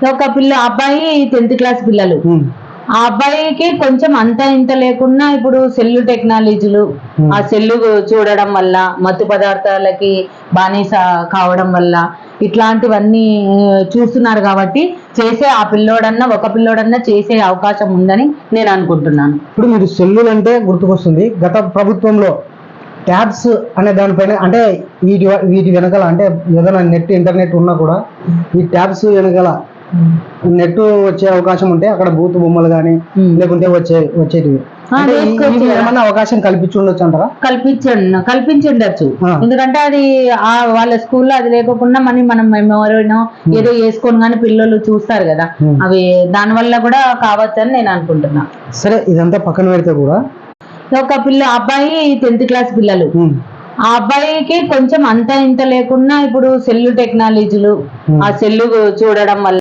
ఒక అబ్బాయి 10th class పిల్లలు. ఆ అబ్బాయికి కొంచెం అంత ఇంత లేకున్నా ఇప్పుడు సెల్లు టెక్నాలజీలు, ఆ సెల్లు చూడడం వల్ల మత్తు పదార్థాలకి బానిస కావడం వల్ల ఇట్లాంటివన్నీ చూస్తున్నారు కాబట్టి ఒక పిల్లోడన్నా చేసే అవకాశం ఉందని నేను అనుకుంటున్నాను. ఇప్పుడు మీరు సెల్లులు అంటే గుర్తుకొస్తుంది, గత ప్రభుత్వంలో ట్యాబ్స్ అనే దానిపైన అంటే వీటి వెనకాల అంటే ఏదైనా ఇంటర్నెట్ ఉన్నా కూడా ఈ ట్యాబ్స్ వెనకాల నెట్ వచ్చే అవకాశం ఉంటే అక్కడ బూత్ బొమ్మలు కానీ లేకుంటే వచ్చేటివి ఏమన్నా అవకాశం కల్పించుండొచ్చు అంటారా? కల్పించుండొచ్చు. ఎందుకంటే అది వాళ్ళ స్కూల్లో అది లేకుండా మనం మెమోరీనో ఏదో వేసుకొని కానీ పిల్లలు చూస్తారు కదా, అవి దాని వల్ల కూడా కావచ్చు అని నేను అనుకుంటున్నా. సరే, ఇదంతా పక్కన పెడితే కూడా ఒక అబ్బాయి 10th క్లాస్ పిల్లలు. ఆ అబ్బాయికి కొంచెం అంత ఇంత లేకున్నా ఇప్పుడు సెల్లు టెక్నాలజీలు, ఆ సెల్లు చూడడం వల్ల